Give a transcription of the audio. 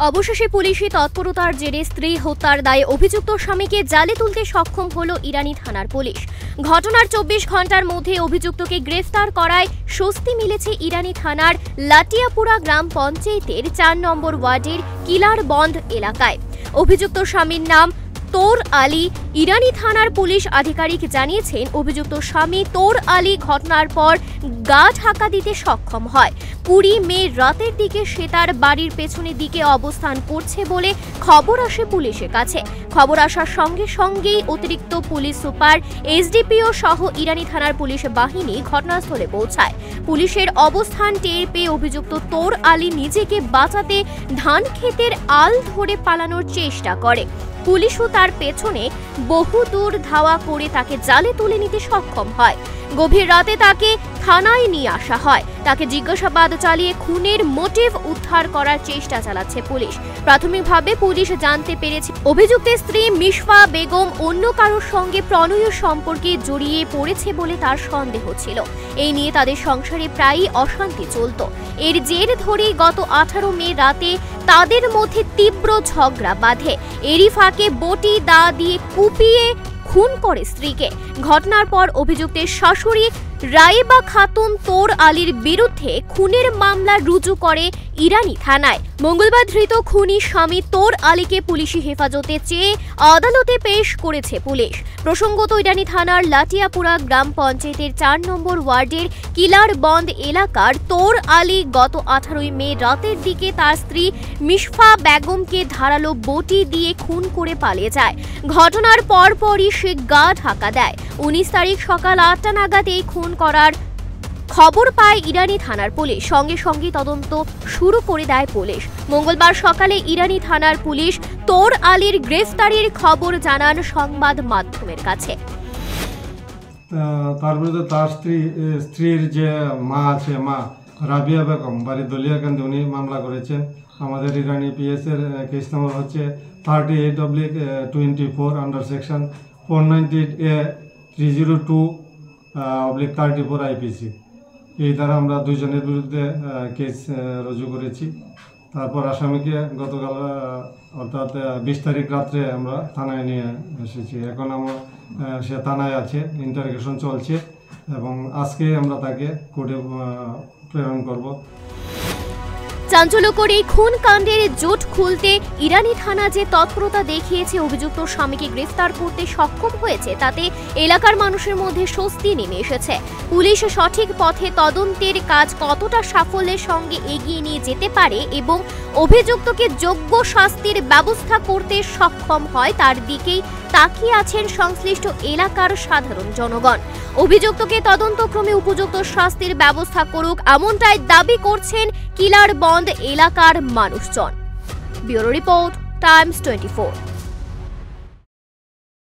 অবশেষে পুলিশি তৎপরতার জেরে স্ত্রী হত্যার দায়ে অভিযুক্ত স্বামীকে জালে তুলতে সক্ষম হল ইরানি থানার পুলিশ। ঘটনার 24 ঘন্টার মধ্যে অভিযুক্তকে গ্রেফতার করায় স্বস্তি মিলেছে ইরানি থানার লাটিয়াপুরা গ্রাম পঞ্চায়েতের 4 নম্বর ওয়ার্ডের কিলারবন্দ এলাকায়। অভিযুক্ত স্বামীর নাম তোর আলী। ইরানি থানার পুলিশ আধিকারিক জানিয়েছেন, অভিযুক্ত স্বামী তোর আলী ঘটনার পর গা ঢাকা দিতে সক্ষম হয়। 20 মে রাতের দিকে সে তার বাড়ির পেছনের দিকে অবস্থান করছে বলে খবর আসে পুলিশের কাছে। খবর আসার সঙ্গে সঙ্গেই অতিরিক্ত পুলিশ সুপার, এসডিপিও সহ ইরানি থানার পুলিশ বাহিনী ঘটনাস্থলে পৌঁছায়। পুলিশের অবস্থান টের পেয়ে অভিযুক্ত তোর আলী নিজেকে বাঁচাতে ধান ক্ষেতের আল ধরে পালানোর চেষ্টা করে। পুলিশও তার পেছনে বহু দূর ধাওয়া করে তাকে জালে তুলে নিতে সক্ষম হয়। গভীর রাতে তাকে থানায় নিয়ে আসা হয়। তাকে জিজ্ঞাসাবাদ চালিয়ে খুনের মোটিভ উদ্ধার করার চেষ্টা চালাচ্ছে পুলিশ। প্রাথমিকভাবে পুলিশ জানতে পেরেছে, অভিযুক্তের স্ত্রী মিশফা বেগম অন্য কারোর সঙ্গে প্রণয় সম্পর্কে জড়িয়ে পড়েছে বলে তার সন্দেহ ছিল। এই নিয়ে তাদের সংসারে প্রায়ই অশান্তি চলত। এর জের ধরেই গত 18 মে রাতে তাদের মধ্যে তীব্র ঝগড়া বাঁধে। এরই ফাঁকে বটি দা দিয়ে কুপিয়ে খুন করে স্ত্রীকে। ঘটনার পর অভিযুক্তের শাশুড়ি রাইবা খাতুন তোর আলীর বিরুদ্ধে খুনের মামলা রুজু করে ইরানি থানায়। মঙ্গলবার ধৃত খুনি স্বামী তোর আলীকে পুলিশি হেফাজতে চেয়ে আদালতে পেশ করেছে পুলিশ। প্রসঙ্গত, ইরানি থানার লাটিয়াপুরা গ্রাম পঞ্চায়েতের 4 নম্বর ওয়ার্ডের কিলারবন্দ এলাকার তোর আলী গত 18 মে রাতের দিকে তার স্ত্রী মিশফা বেগমকে ধারালো বটি দিয়ে খুন করে পালিয়ে যায়। ঘটনার পরপরই সে গা ঢাকা দেয়। 19 তারিখ সকাল 8টা নাগাদ এই খুন করার খবর পায় ইরানি থানার পুলিশ। সঙ্গে সঙ্গে তদন্ত শুরু করে দেয় পুলিশ। মঙ্গলবার সকালে ইরানি থানার পুলিশ তোর আলীর গ্রেফতারির খবর জানান সংবাদ মাধ্যমের কাছে। তার বিরুদ্ধে তার স্ত্রীর যে মা আছে, মা রাবিয়া বেগম, বাড়ি দলিয়াকান্দি, উনি মামলা করেছেন। আমাদের ইরানি পিএস এর কেস নম্বর হচ্ছে 38/24 আন্ডার সেকশন 498A/302/34 আইপিসি। এই দ্বারা আমরা দুইজনের বিরুদ্ধে কেস রুজু করেছি। তারপর আসামিকে গতকাল অর্থাৎ 20 তারিখ রাত্রে আমরা থানায় নিয়ে এসেছি। এখন সে থানায় আছে, ইন্টারোগেশন চলছে এবং আজকে আমরা তাকে কোর্টে প্রেরণ করব। চাঞ্চল্যকর এই খুন কাণ্ডের জোট খুলতে ইরানি থানা যে তৎপরতা দেখিয়েছে, অভিযুক্ত স্বামীকে গ্রেফতার করতে সক্ষম হয়েছে, তাতে এলাকার মানুষের মধ্যে স্বস্তি নেমে এসেছে। পুলিশ সঠিক পথে তদন্তের কাজ কতটা সাফল্যের সঙ্গে এগিয়ে নিয়ে যেতে পারে এবং অভিযুক্তকে যোগ্য শাস্তির ব্যবস্থা করতে সক্ষম হয়, তার দিকেই তাকিয়ে আছেন সংশ্লিষ্ট এলাকার সাধারণ জনগণ। অভিযুক্তকে তদন্তক্রমে উপযুক্ত শাস্তির ব্যবস্থা করুক, এমনটাই দাবি করছেন কিলারবন্দ এলাকার মানুষজন। Bureau report, Times 24।